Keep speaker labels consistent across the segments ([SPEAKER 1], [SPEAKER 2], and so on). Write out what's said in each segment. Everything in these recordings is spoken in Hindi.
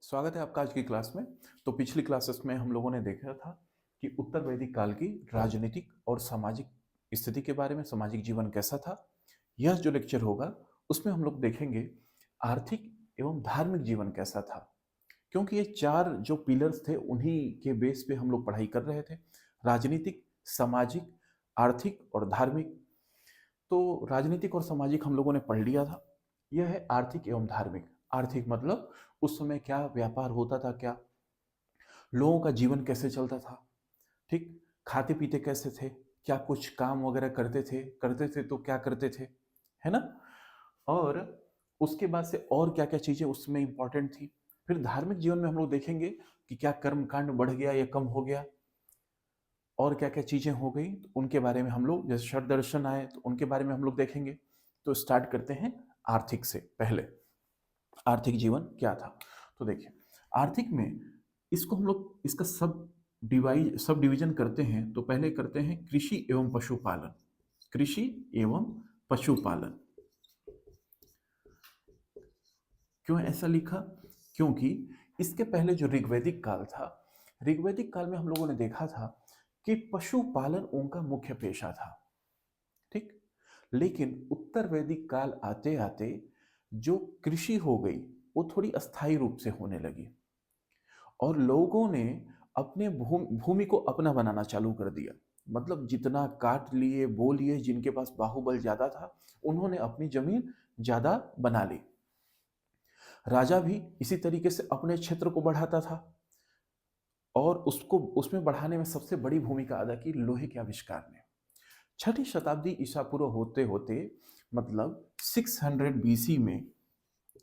[SPEAKER 1] स्वागत है आपका आज की क्लास में। तो पिछली क्लासेस में हम लोगों ने देखा था कि उत्तर वैदिक काल की राजनीतिक और सामाजिक स्थिति के बारे में, सामाजिक जीवन कैसा था। यह जो लेक्चर होगा उसमें हम लोग देखेंगे आर्थिक एवं धार्मिक जीवन कैसा था, क्योंकि ये चार जो पिलर्स थे उन्हीं के बेस पे हम लोग पढ़ाई कर रहे थे। राजनीतिक, सामाजिक, आर्थिक और धार्मिक। तो राजनीतिक और सामाजिक हम लोगों ने पढ़ लिया था। यह है आर्थिक एवं धार्मिक। आर्थिक मतलब उस समय क्या व्यापार होता था, क्या लोगों का जीवन कैसे चलता था, ठीक, खाते पीते कैसे थे, क्या कुछ काम वगैरह करते थे तो क्या करते थे, है ना। और उसके बाद से और क्या क्या चीजें उसमें इंपॉर्टेंट थी। फिर धार्मिक जीवन में हम लोग देखेंगे कि क्या कर्म कांड बढ़ गया या कम हो गया, और क्या क्या चीजें हो गई तो उनके बारे में हम लोग, जैसे षड दर्शन आए तो उनके बारे में हम लोग देखेंगे। तो स्टार्ट करते हैं आर्थिक से। पहले आर्थिक जीवन क्या था, तो देखिए आर्थिक में इसको हम लोग इसका सब डिवीजन करते हैं। तो पहले करते हैं कृषि एवं पशुपालन। कृषि एवं पशुपालन। क्यों ऐसा लिखा? क्योंकि इसके पहले जो ऋग्वैदिक काल था, ऋग्वैदिक काल में हम लोगों ने देखा था कि पशुपालन उनका मुख्य पेशा था, ठीक। लेकिन उत्तर वैदिक काल आते आते जो कृषि हो गई वो थोड़ी अस्थायी रूप से होने लगी, और लोगों ने अपने भूमि को अपना बनाना चालू कर दिया। मतलब जितना काट लिए, बो लिए, जिनके पास बाहुबल ज्यादा था उन्होंने अपनी जमीन ज्यादा बना ली। राजा भी इसी तरीके से अपने क्षेत्र को बढ़ाता था, और उसको उसमें बढ़ाने में सबसे बड़ी भूमिका अदा की लोहे के आविष्कार ने। छठी शताब्दी ईसा पूर्व होते होते, मतलब 600 बीसी में,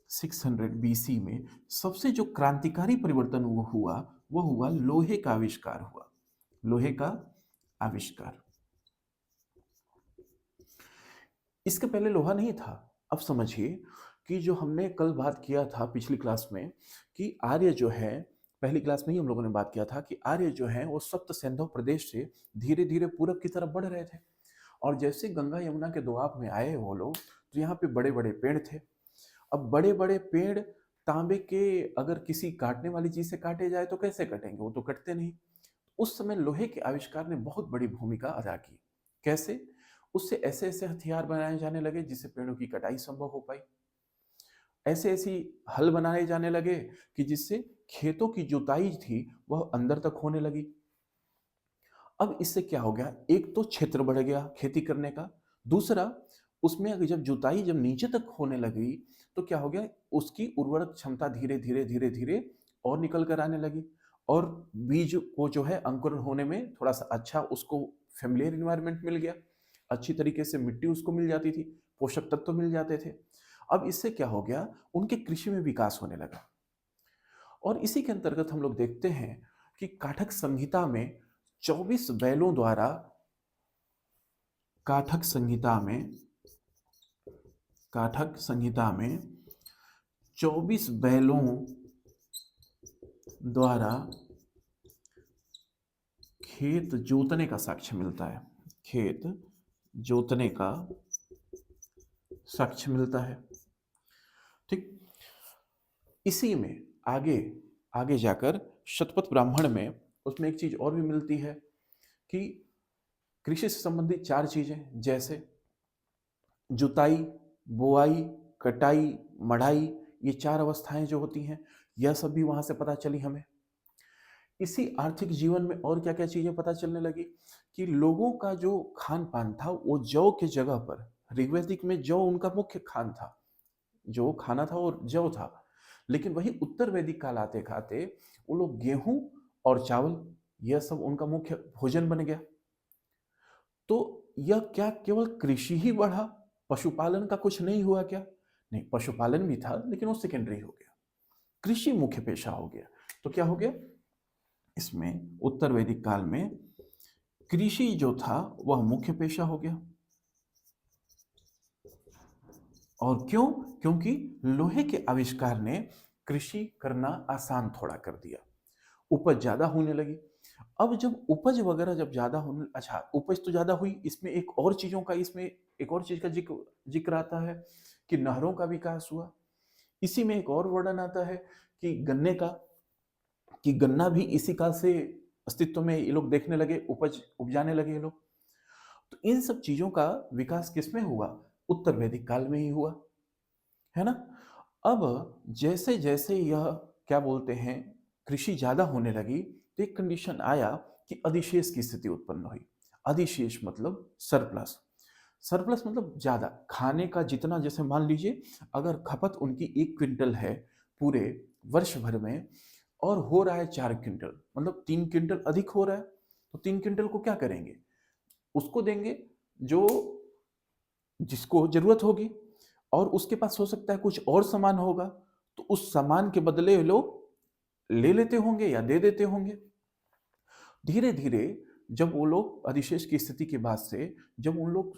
[SPEAKER 1] 600 बीसी में सबसे जो क्रांतिकारी परिवर्तन वो हुआ, वो हुआ लोहे का आविष्कार हुआ। लोहे का आविष्कार। इसके पहले लोहा नहीं था। अब समझिए कि जो हमने कल बात किया था पिछली क्लास में कि आर्य जो है, पहली क्लास में ही हम लोगों ने बात किया था कि आर्य जो है वो सप्त सिंधु प्रदेश से धीरे धीरे पूरब की तरफ बढ़ रहे थे। और जैसे गंगा यमुना के दोआब में आए वो लोग, तो यहाँ पे बड़े बड़े पेड़ थे। अब बड़े बड़े पेड़ तांबे के अगर किसी काटने वाली चीज से काटे जाए तो कैसे कटेंगे, वो तो कटते नहीं। उस समय लोहे के आविष्कार ने बहुत बड़ी भूमिका अदा की। कैसे? उससे ऐसे ऐसे हथियार बनाए जाने लगे जिससे पेड़ों की कटाई संभव हो पाई। ऐसे ऐसी हल बनाए जाने लगे कि जिससे खेतों की जुताई थी वह अंदर तक होने लगी। अब इससे क्या हो गया, एक तो क्षेत्र बढ़ गया खेती करने का, दूसरा उसमें अगर जब जुताई जब नीचे तक होने लगी तो क्या हो गया, उसकी उर्वरक क्षमता धीरे धीरे धीरे धीरे और निकल कर आने लगी, और बीज को जो है अंकुरण होने में थोड़ा सा अच्छा उसको फेमिलियर इन्वायरमेंट मिल गया, अच्छी तरीके से मिट्टी उसको मिल जाती थी, पोषक तत्व मिल जाते थे। अब इससे क्या हो गया, उनके कृषि में विकास होने लगा। और इसी के अंतर्गत हम लोग देखते हैं कि काठक संहिता में 24 बैलों द्वारा, काठक संहिता में, काठक संहिता में 24 बैलों द्वारा खेत जोतने का साक्ष्य मिलता है। खेत जोतने का साक्ष्य मिलता है, ठीक। इसी में आगे आगे जाकर शतपथ ब्राह्मण में उसमें एक चीज और भी मिलती है कि कृषि से संबंधित चार चीजें, जैसे जुताई, बुआई, कटाई, मढ़ाई, ये चार अवस्थाएं जो होती हैं, यह सब भी वहां से पता चली हमें। इसी आर्थिक जीवन में और क्या क्या चीजें पता चलने लगी कि लोगों का जो खान पान था वो जौ के जगह पर, ऋग्वैदिक में जौ उनका मुख्य खान था, जो खाना था वो जौ था। लेकिन वही उत्तर वैदिक काल आते खाते वो लोग गेहूं और चावल, यह सब उनका मुख्य भोजन बन गया। तो यह क्या केवल कृषि ही बढ़ा, पशुपालन का कुछ नहीं हुआ क्या? नहीं, पशुपालन भी था लेकिन वो सेकेंडरी हो गया, कृषि मुख्य पेशा हो गया। तो क्या हो गया इसमें, उत्तर वैदिक काल में कृषि जो था वह मुख्य पेशा हो गया। और क्यों? क्योंकि लोहे के आविष्कार ने कृषि करना आसान थोड़ा कर दिया, उपज ज्यादा होने लगी। अब जब उपज वगैरह जब ज्यादा होने, अच्छा उपज तो ज्यादा हुई, इसमें एक और चीजों का, इसमें एक और चीज का जिक्र जिक्र आता है कि नहरों का विकास हुआ। इसी में एक और वर्णन आता है कि गन्ना भी इसी काल से अस्तित्व में ये लोग देखने लगे, उपज उपजाने लगे ये लोग। तो इन सब चीजों का विकास किसमें हुआ? उत्तर वैदिक काल में ही हुआ, है ना? अब जैसे जैसे यह क्या बोलते हैं कृषि ज्यादा होने लगी, तो एक कंडीशन आया कि अधिशेष की स्थिति उत्पन्न हुई। अधिशेष मतलब सरप्लस। सरप्लस मतलब ज्यादा खाने का जितना, जैसे मान लीजिए अगर खपत उनकी 1 क्विंटल है पूरे वर्ष भर में, और हो रहा है 4 क्विंटल, मतलब 3 क्विंटल अधिक हो रहा है, तो 3 क्विंटल को क्या करेंगे? उसको देंगे जो जिसको जरूरत होगी, और उसके पास हो सकता है कुछ और सामान होगा, तो उस सामान के बदले लोग ले लेते होंगे या दे देते होंगे। धीरे धीरे जब वो लोग अधिशेष की स्थिति के बाद से जब उन लोग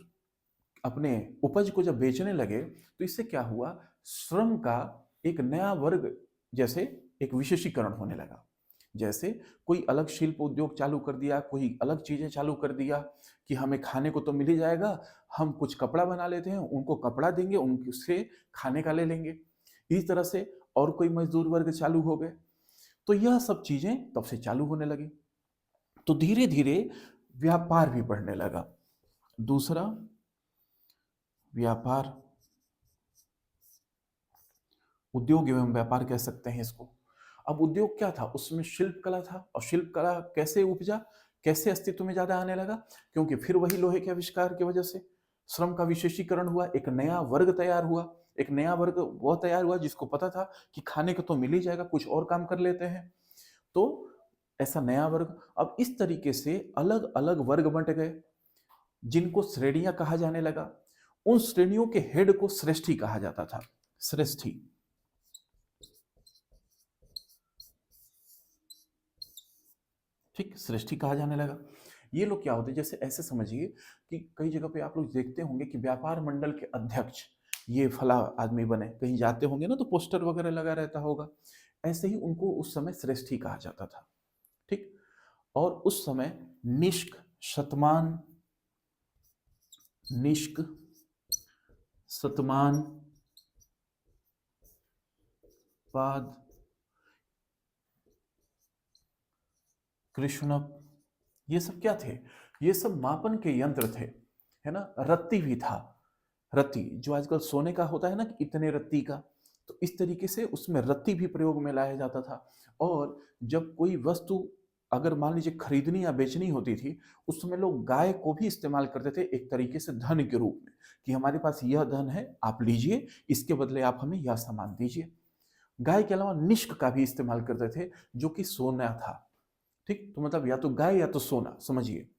[SPEAKER 1] अपने उपज को जब बेचने लगे, तो इससे क्या हुआ? श्रम का एक नया वर्ग, जैसे एक विशेषीकरण होने लगा। जैसे कोई अलग शिल्प उद्योग चालू कर दिया, कोई अलग चीजें चालू कर दिया कि हमें खाने को तो मिल ही जाएगा, हम कुछ कपड़ा बना लेते हैं, उनको कपड़ा देंगे, उनसे खाने का ले लेंगे। इस तरह से और कोई मजदूर वर्ग चालू हो गए। तो यह सब चीजें तब से चालू होने लगी। तो धीरे धीरे व्यापार भी बढ़ने लगा। दूसरा, व्यापार, उद्योग एवं व्यापार कह सकते हैं इसको। अब उद्योग क्या था? उसमें शिल्प कला था, और शिल्प कला कैसे उपजा, कैसे अस्तित्व में ज्यादा आने लगा? क्योंकि फिर वही लोहे के आविष्कार की वजह से श्रम का विशेषीकरण हुआ, एक नया वर्ग तैयार हुआ। एक नया वर्ग वह तैयार हुआ जिसको पता था कि खाने को तो मिल ही जाएगा, कुछ और काम कर लेते हैं। तो ऐसा नया वर्ग, अब इस तरीके से अलग अलग वर्ग बंट गए, जिनको श्रेणियां कहा जाने लगा। उन श्रेणियों के हेड को श्रेष्ठी कहा जाता था। श्रेष्ठी, ठीक, श्रेष्ठी कहा जाने लगा। ये लोग क्या होते हैं? जैसे ऐसे समझिए कि कई जगह पे आप लोग देखते होंगे कि व्यापार मंडल के अध्यक्ष ये फला आदमी बने, कहीं जाते होंगे ना तो पोस्टर वगैरह लगा रहता होगा। ऐसे ही उनको उस समय श्रेष्ठी कहा जाता था, ठीक। और उस समय निष्क, शतमान, निष्क, शतमान, पाद, कृष्णप, ये सब क्या थे? ये सब मापन के यंत्र थे, है ना। रत्ती भी था, रत्ती जो आजकल सोने का होता है ना कि इतने रत्ती का, तो इस तरीके से उसमें रत्ती भी प्रयोग में लाया जाता था। और जब कोई वस्तु अगर मान लीजिए खरीदनी या बेचनी होती थी, उस समय लोग गाय को भी इस्तेमाल करते थे एक तरीके से धन के रूप में, कि हमारे पास यह धन है, आप लीजिए, इसके बदले आप हमें यह सामान दीजिए। गाय के अलावा निष्क का भी इस्तेमाल करते थे, जो कि सोना था, ठीक। तो मतलब या तो गाय या तो सोना, समझिए।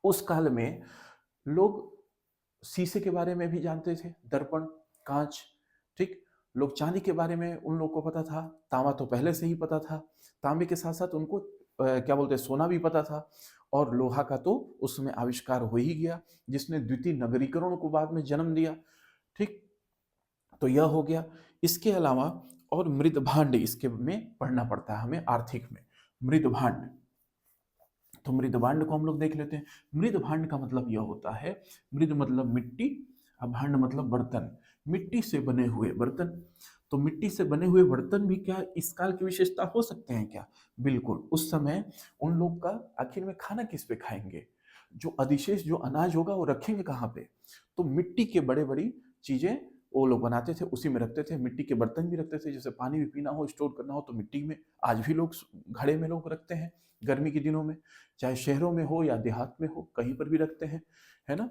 [SPEAKER 1] उस काल में लोग शीशे के बारे में भी जानते थे, दर्पण, कांच, ठीक। लोग चांदी के बारे में उन लोगों को पता था, तांबा तो पहले से ही पता था। तांबे के साथ साथ उनको क्या बोलते हैं, सोना भी पता था। और लोहा का तो उस समय आविष्कार हो ही गया, जिसने द्वितीय नगरीकरण को बाद में जन्म दिया, ठीक। तो यह हो गया। इसके अलावा और मृद भांड इसके में पढ़ना पड़ता है हमें आर्थिक में। मृद भांड, तो मृद भांड को हम लोग देख लेते हैं। मृद भांड का मतलब यह होता है, मृद मतलब मिट्टी, और भांड मतलब बर्तन, मिट्टी से बने हुए बर्तन। तो मिट्टी से बने हुए बर्तन भी क्या इस काल की विशेषता हो सकते हैं क्या? बिल्कुल। उस समय उन लोग का आखिर में खाना किस पे खाएंगे? जो अधिशेष जो अनाज होगा वो रखेंगे कहाँ पे? तो मिट्टी के बड़े बड़ी चीजें वो लोग बनाते थे, उसी में रखते थे। मिट्टी के बर्तन भी रखते थे, जैसे पानी भी पीना हो, स्टोर करना हो तो मिट्टी में। आज भी लोग घड़े में लोग रखते हैं गर्मी के दिनों में, चाहे शहरों में हो या देहात में हो, कहीं पर भी रखते हैं, है ना।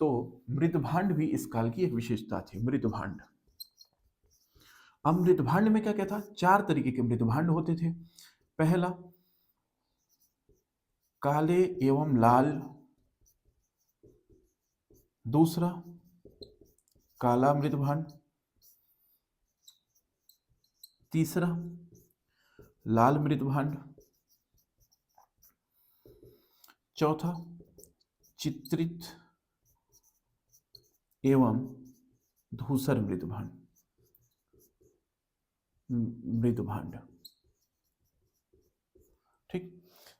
[SPEAKER 1] तो मृद भांड भी इस काल की एक विशेषता थी, मृद भांड। अब मृद भांड में क्या क्या था? 4 तरीके के मृद भांड होते थे। पहला, काले एवं लाल। दूसरा, काला मृद भांड। तीसरा, लाल मृद भांड। चौथा, चित्रित एवं धूसर मृद भांड, मृद भांड, ठीक।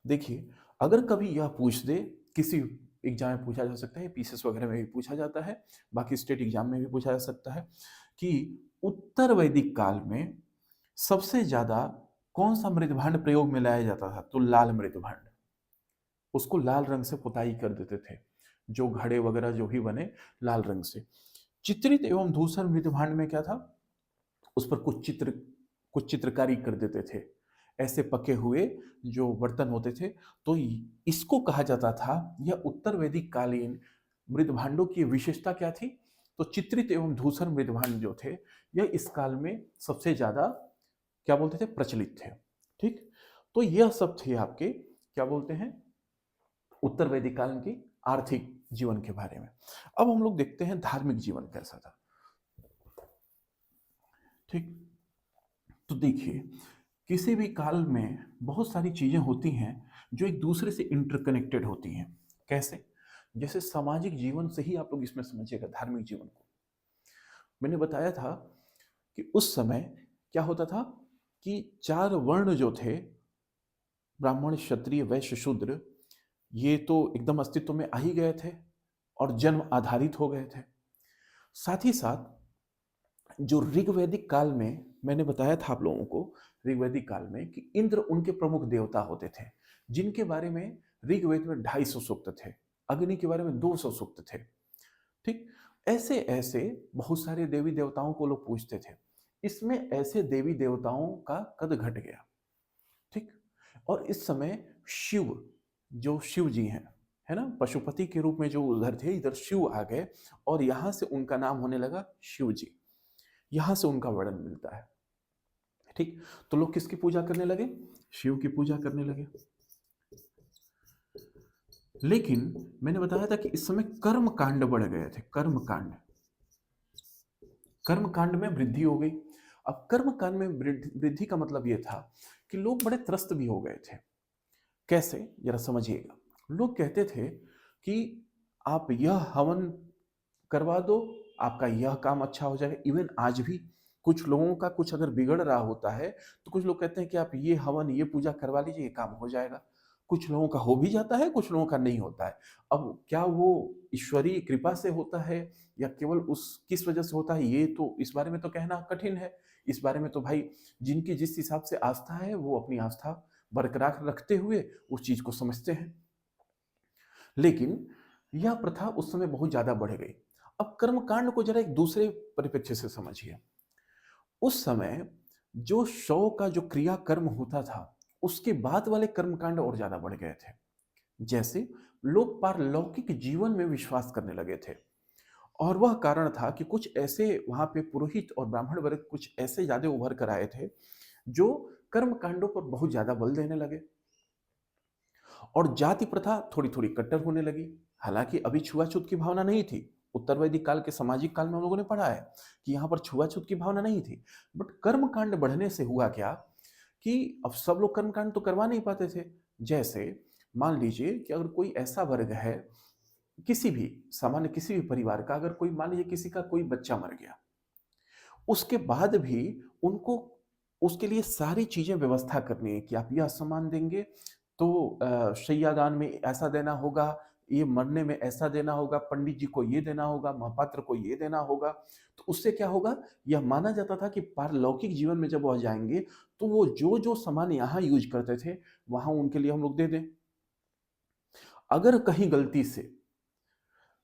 [SPEAKER 1] देखिए, अगर कभी यह पूछ दे, किसी एग्जाम में पूछा जा सकता है, पीसीएस वगैरह में भी पूछा जाता है, बाकी स्टेट एग्जाम में भी पूछा जा सकता है, कि उत्तर वैदिक काल में सबसे ज्यादा कौन सा मृदभांड प्रयोग में लाया जाता था? तो लाल मृदभांड। उसको लाल रंग से पुताई कर देते थे, जो घड़े वगैरह जो भी बने लाल रंग से। चित्रित एवं धूसर मृदभांड में क्या था? उस पर कुछ चित्रकारी कर देते थे, ऐसे पके हुए जो बर्तन होते थे। तो इसको कहा जाता था, यह उत्तर वैदिक कालीन मृदभांडों की विशेषता क्या थी? तो चित्रित एवं धूसर मृदभांड जो थे, यह इस काल में सबसे ज्यादा क्या बोलते थे? प्रचलित थे। ठीक, तो यह सब थे आपके क्या बोलते हैं, उत्तर वैदिक काल की आर्थिक जीवन के बारे में। अब हम लोग देखते हैं धार्मिक जीवन कैसा था। ठीक, तो देखिए, किसी भी काल में बहुत सारी चीजें होती हैं जो एक दूसरे से इंटरकनेक्टेड होती हैं। कैसे? जैसे सामाजिक जीवन से ही आप लोग इसमें समझिएगा धार्मिक जीवन को। मैंने बताया था कि उस समय क्या होता था कि चार वर्ण जो थे, ब्राह्मण, क्षत्रिय, वैश्य, शूद्र, ये तो एकदम अस्तित्व में आ ही गए थे और जन्म आधारित हो गए थे। साथ ही साथ जो ऋग्वैदिक काल में मैंने बताया था आप लोगों को, ऋग्वैदिक काल में कि इंद्र उनके प्रमुख देवता होते थे, जिनके बारे में ऋग्वेद में 250 सूक्त थे, अग्नि के बारे में 200 सूक्त थे। ठीक, ऐसे ऐसे बहुत सारे देवी देवताओं को लोग पूजते थे। इसमें ऐसे देवी देवताओं का कद घट गया। ठीक, और इस समय शिव, जो शिव जी हैं, है ना, पशुपति के रूप में जो उधर थे, इधर शिव आ गए और यहां से उनका नाम होने लगा शिव जी। यहां से उनका वर्णन मिलता है। ठीक, तो लोग किसकी पूजा करने लगे? शिव की पूजा करने लगे। लेकिन मैंने बताया था कि इस समय कर्म कांड बढ़ गए थे। कर्म कांड में वृद्धि हो गई। अब कर्म कांड में वृद्धि का मतलब यह था कि लोग बड़े त्रस्त भी हो गए थे। कैसे, जरा समझिएगा। लोग कहते थे कि आप यह हवन करवा दो, आपका यह काम अच्छा हो जाएगा। इवन आज भी कुछ लोगों का कुछ अगर बिगड़ रहा होता है तो कुछ लोग कहते हैं कि आप ये हवन, ये पूजा करवा लीजिए, ये काम हो जाएगा। कुछ लोगों का हो भी जाता है, कुछ लोगों का नहीं होता है। अब क्या वो ईश्वरीय कृपा से होता है या केवल उस किस वजह से होता है, ये तो इस बारे में तो कहना कठिन है। इस बारे में तो भाई जिनकी जिस हिसाब से आस्था है वो अपनी आस्था बरकरार रखते हुए उस चीज को समझते हैं। लेकिन यह प्रथा उस समय बहुत ज्यादा बढ़ गई। अब कर्मकांड को जरा एक दूसरे परिप्रेक्ष्य से समझिए। उस समय जो शव का जो क्रिया कर्म होता था, उसके बाद वाले कर्मकांड और ज्यादा बढ़ गए थे। जैसे लोग पारलौकिक जीवन में विश्वास करने लगे थे, और वह कारण था कि कुछ ऐसे वहां पे पुरोहित और ब्राह्मण वर्ग कुछ ऐसे ज्यादा उभर कर आए थे जो कर्म कांडों पर बहुत ज्यादा बल देने लगे, और जाति प्रथा थोड़ी थोड़ी कट्टर होने लगी। हालांकि अभी छुआछूत की भावना नहीं थी। उत्तर वैदिक काल के सामाजिक काल में हम लोगों ने पढ़ा है कि यहाँ पर छुआछूत की भावना नहीं थी। बट कर्म कांड बढ़ने से हुआ क्या कि अब सब लोग कर्म कांड तो करवा नहीं पाते थे। जैसे मान लीजिए कि अगर कोई ऐसा वर्ग है, किसी भी सामान्य किसी भी परिवार का, अगर कोई मान लीजिए किसी का कोई बच्चा मर गया, उसके बाद भी उनको उसके लिए सारी चीजें व्यवस्था करनी है कि आप यह सामान देंगे तो शैयादान में ऐसा देना होगा, ये मरने में ऐसा देना होगा, पंडित जी को ये देना होगा, महापात्र को ये देना होगा। तो उससे क्या होगा, यह माना जाता था कि पारलौकिक जीवन में जब वह जाएंगे तो वो जो जो सामान यहाँ यूज करते थे वहां उनके लिए हम लोग दे दें। अगर कहीं गलती से,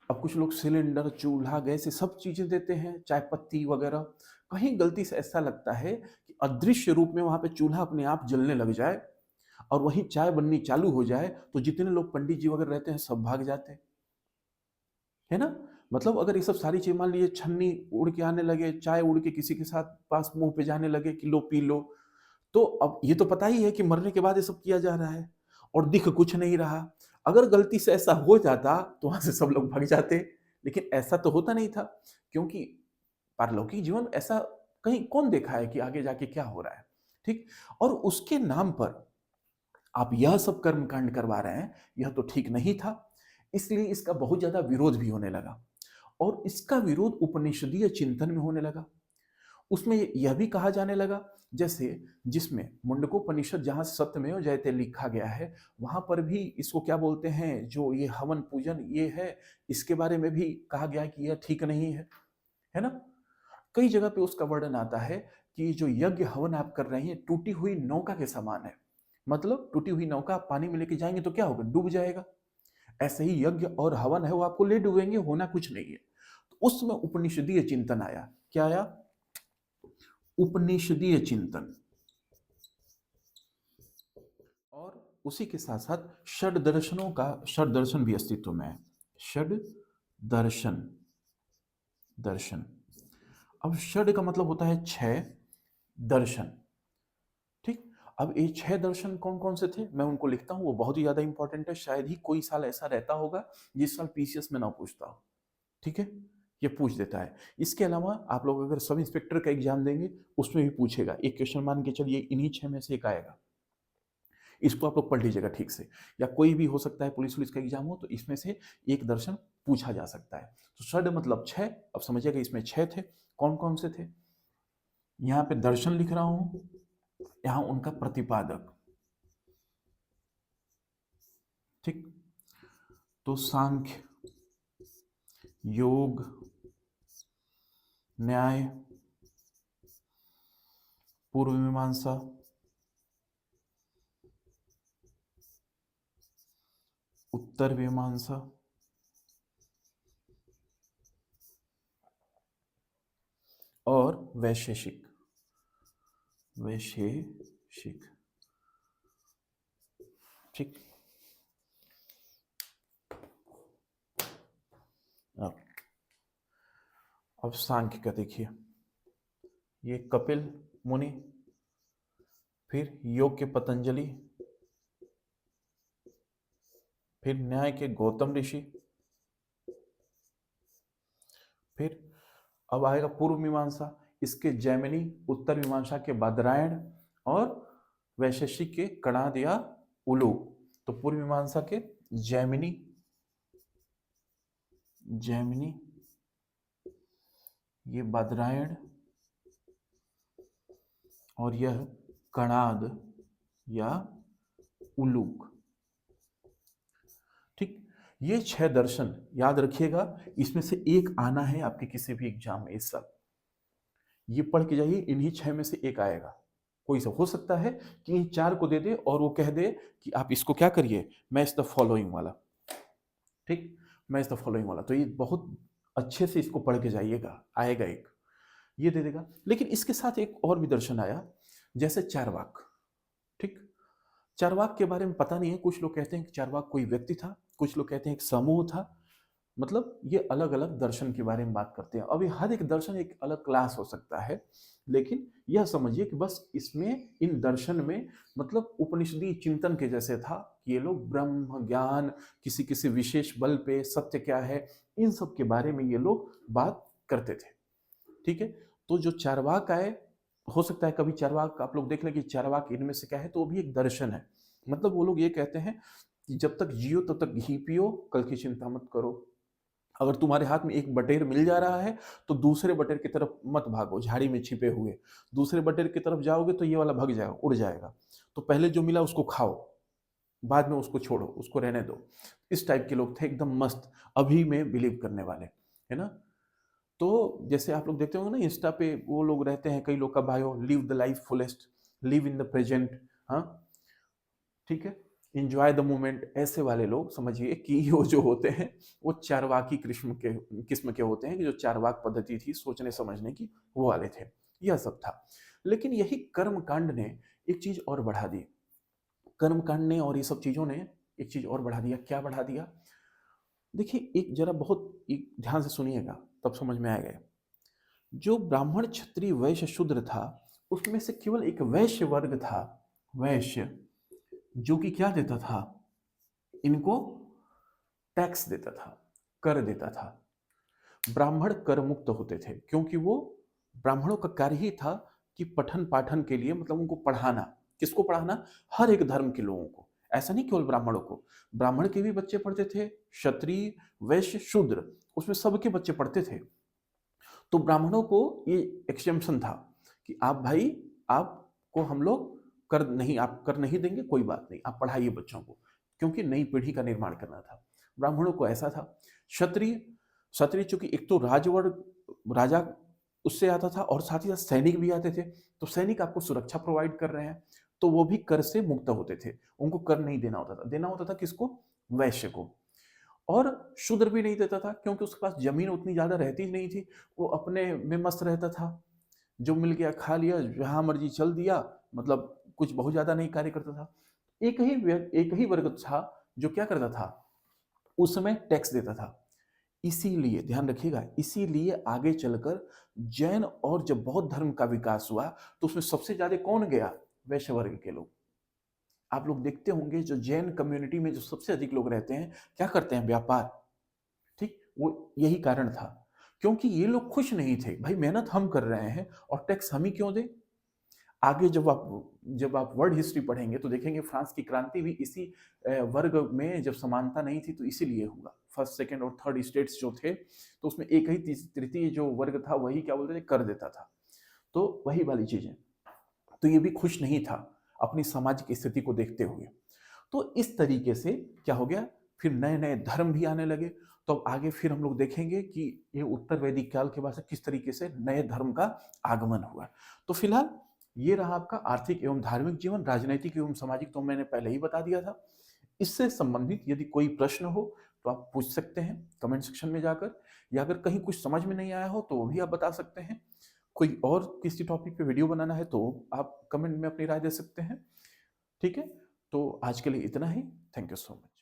[SPEAKER 1] अब कुछ लोग सिलेंडर, चूल्हा, गैस, ये सब चीजें देते हैं, चाय पत्ती वगैरह, कहीं गलती से ऐसा लगता है कि अदृश्य रूप में वहां पे चूल्हा अपने आप जलने लग जाए और वहीं चाय बननी चालू हो जाए, तो जितने लोग पंडित जी वगैरह रहते हैं सब भाग जाते हैं, है ना। मतलब अगर ये सब सारी चीज, मान लीजिए छन्नी उड़ के आने लगे, चाय उड़ के किसी के साथ पास मुंह पे जाने लगे कि लो पी लो, तो अब ये तो पता ही है कि मरने के बाद ये सब किया जा रहा है और दिख कुछ नहीं रहा। अगर गलती से ऐसा हो जाता तो वहां से सब लोग भाग जाते, लेकिन ऐसा तो होता नहीं था, क्योंकि पारलौकिक जीवन ऐसा कहीं कौन देखा है कि आगे जाके क्या हो रहा है। ठीक, और उसके नाम पर आप यह सब कर्म कांड करवा रहे हैं, यह तो ठीक नहीं था। इसलिए इसका बहुत ज्यादा विरोध भी होने लगा, और इसका विरोध उपनिषदीय चिंतन में होने लगा। उसमें यह भी कहा जाने लगा, जैसे जिसमें मुंडकोपनिषद जहां सत्यमेव जयते लिखा गया है, वहां पर भी इसको क्या बोलते हैं, जो ये हवन पूजन ये है, इसके बारे में भी कहा गया है कि यह ठीक नहीं है ना। कई जगह पे उसका वर्णन आता है कि जो यज्ञ हवन आप कर रहे हैं टूटी हुई नौका के समान है। मतलब टूटी हुई नौका आप पानी में लेके जाएंगे तो क्या होगा, डूब जाएगा। ऐसे ही यज्ञ और हवन है वो आपको ले डूबेंगे, होना कुछ नहीं है। तो उसमें उपनिषदीय चिंतन आया। क्या आया? उपनिषदीय चिंतन। और उसी के साथ साथ षड दर्शनों का, षड दर्शन भी अस्तित्व में है। षड दर्शन, दर्शन। अब षड का मतलब होता है छह, दर्शन। ठीक। अब ये छह दर्शन कौन कौन से थे मैं उनको लिखता हूं, वो बहुत ही ज्यादा इंपॉर्टेंट है। शायद ही कोई साल ऐसा रहता होगा जिस साल पीसीएस में ना पूछता हो। ठीक है, ये पूछ देता है। इसके अलावा आप लोग अगर सब इंस्पेक्टर का एग्जाम देंगे उसमें भी पूछेगा, एक क्वेश्चन मान के चलिए इन्हीं छह में से एक आएगा, इसको आप लोग पढ़ लीजिएगा ठीक से। या कोई भी हो सकता है, पुलिस वुलिस का एग्जाम हो तो इसमें से एक दर्शन पूछा जा सकता है। तो षड मतलब छह। अब समझिएगा इसमें छह थे। कौन कौन से थे? यहां पे दर्शन लिख रहा हूं, यहां उनका प्रतिपादक। ठीक। तो सांख्य, योग, न्याय, पूर्व मीमांसा, उत्तर मीमांसा और वैशेषिक। वैशेषिक। ठीक। अब सांख्य का देखिए, ये कपिल मुनि, फिर योग के पतंजलि, फिर न्याय के गौतम ऋषि, फिर अब आएगा पूर्व मीमांसा, इसके जैमिनी, उत्तर मीमांसा के बादरायण और वैशेषिक के कणाद या उलूक। तो पूर्व मीमांसा के जैमिनी, जैमिनी, ये बादरायण और यह कणाद या उलूक। ठीक। ये छह दर्शन याद रखिएगा, इसमें से एक आना है आपके किसी भी एग्जाम में इस साल। ये पढ़ के जाइए, इन्हीं छह में से एक आएगा। कोई सा हो सकता है कि इन चार को दे दे और वो कह दे कि आप इसको क्या करिए, मैच द फॉलोइंग वाला। ठीक, मैच द फॉलोइंग वाला। तो ये बहुत अच्छे से इसको पढ़ के जाइएगा, आएगा एक, ये दे देगा। लेकिन इसके साथ एक और भी दर्शन आया, जैसे चारवाक। ठीक। चारवाक के बारे में पता नहीं है, कुछ लोग कहते हैं कि चारवाक कोई व्यक्ति था, कुछ लोग कहते हैं एक समूह था। मतलब ये अलग अलग दर्शन के बारे में बात करते हैं। अभी हर एक दर्शन एक अलग क्लास हो सकता है, लेकिन यह समझिए कि बस इसमें, इन दर्शन में मतलब उपनिषदीय चिंतन के जैसे था कि ये लोग ब्रह्म ज्ञान, किसी किसी विशेष बल पे सत्य क्या है, इन सब के बारे में ये लोग बात करते थे। ठीक है। तो जो चारवाक आए, हो सकता है कभी चारवाक आप लोग देख लें कि चारवाक इनमें से क्या है, तो वो भी एक दर्शन है। मतलब वो लोग ये कहते हैं कि जब तक जियो तब तक घी पियो, कल की चिंता मत करो। अगर तुम्हारे हाथ में एक बटेर मिल जा रहा है तो दूसरे बटेर की तरफ मत भागो झाड़ी में छिपे हुए। दूसरे बटेर की तरफ जाओगे तो ये वाला भाग जाएगा, उड़ जाएगा। तो पहले जो मिला उसको खाओ, बाद में उसको छोड़ो, उसको रहने दो। इस टाइप के लोग थे, एकदम मस्त, अभी में बिलीव करने वाले, है ना। तो जैसे आप लोग देखते होंगे ना इंस्टा पे, वो लोग रहते हैं, कई लोग का bio, live the life fullest, live in the present. हाँ, ठीक है, इंजॉय द मोमेंट। ऐसे वाले लोग समझिए कि वो जो होते हैं वो चारवाकी किस्म के होते हैं, कि जो चारवाक पद्धति थी सोचने समझने की, वो वाले थे। यह सब था। लेकिन यही कर्म कांड ने एक चीज और बढ़ा दी। कर्म कांड ने और ये सब चीजों ने एक चीज और बढ़ा दिया। क्या बढ़ा दिया? देखिए, एक जरा बहुत एक ध्यान से सुनिएगा, तब समझ में आएगा। जो ब्राह्मण क्षत्रिय वैश्य शूद्र था, उसमें से केवल एक वैश्य वर्ग था, वैश्य, जो कि क्या देता था, इनको टैक्स देता था, कर देता था। ब्राह्मण कर मुक्त होते थे, क्योंकि वो, ब्राह्मणों का कार्य ही था कि पठन पाठन के लिए, मतलब उनको पढ़ाना। किसको पढ़ाना? हर एक धर्म के लोगों को, ऐसा नहीं केवल ब्राह्मणों को। ब्राह्मण के भी बच्चे पढ़ते थे, क्षत्रिय वैश्य शूद्र, उसमें सबके बच्चे पढ़ते थे। तो ब्राह्मणों को ये एक्सेम्पशन था कि आप भाई, आपको हम लोग कर नहीं, आप कर नहीं देंगे, कोई बात नहीं, आप पढ़ाइए बच्चों को, क्योंकि नई पीढ़ी का निर्माण करना था। ब्राह्मणों को ऐसा था। क्षत्रिय, क्षत्रिय चूंकि एक तो राजवर्ग, राजा उससे आता था, और साथ ही साथ सैनिक भी आते थे। तो सैनिक आपको सुरक्षा प्रोवाइड कर रहे हैं, तो वो भी कर से मुक्त होते थे। उनको कर नहीं देना होता था। देना होता था किसको? वैश्य को। और शूद्र भी नहीं देता था, क्योंकि उसके पास जमीन उतनी ज्यादा रहती ही नहीं थी। वो अपने में मस्त रहता था, जो मिल गया खा लिया, जहां मर्जी चल दिया, मतलब कुछ बहुत ज्यादा नहीं कार्य करता था। एक ही वर्ग था जो क्या करता था, उस समय टैक्स देता था। इसीलिए ध्यान रखिएगा, इसीलिए आगे चलकर जैन और जब बौद्ध धर्म का विकास हुआ, तो उसमें सबसे ज्यादा कौन गया? वैश्य वर्ग के लोग। आप लोग देखते होंगे, जो जैन कम्युनिटी में जो सबसे अधिक लोग रहते हैं, क्या करते हैं? व्यापार। ठीक, वो यही कारण था, क्योंकि ये लोग खुश नहीं थे। भाई मेहनत हम कर रहे हैं और टैक्स हम ही क्यों दें? आगे जब आप वर्ल्ड हिस्ट्री पढ़ेंगे तो देखेंगे फ्रांस की क्रांति भी इसी वर्ग में, जब समानता नहीं थी तो इसीलिए हुआ। फर्स्ट, सेकंड और थर्ड स्टेट्स जो थे, तो उसमें एक ही तृतीय जो वर्ग था वही क्या बोलते थे, कर देता था। तो वही वाली चीजें। तो ये भी खुश नहीं था अपनी सामाजिक स्थिति को देखते हुए। तो इस तरीके से क्या हो गया, फिर नए नए धर्म भी आने लगे। तो अब आगे फिर हम लोग देखेंगे कि ये उत्तर वैदिक काल के बाद से किस तरीके से नए धर्म का आगमन हुआ। तो फिलहाल ये रहा आपका आर्थिक एवं धार्मिक जीवन। राजनैतिक एवं सामाजिक तो मैंने पहले ही बता दिया था। इससे संबंधित यदि कोई प्रश्न हो तो आप पूछ सकते हैं कमेंट सेक्शन में जाकर, या अगर कहीं कुछ समझ में नहीं आया हो तो वो भी आप बता सकते हैं। कोई और किसी टॉपिक पे वीडियो बनाना है तो आप कमेंट में अपनी राय दे सकते हैं। ठीक है, तो आज के लिए इतना ही। Thank you so much.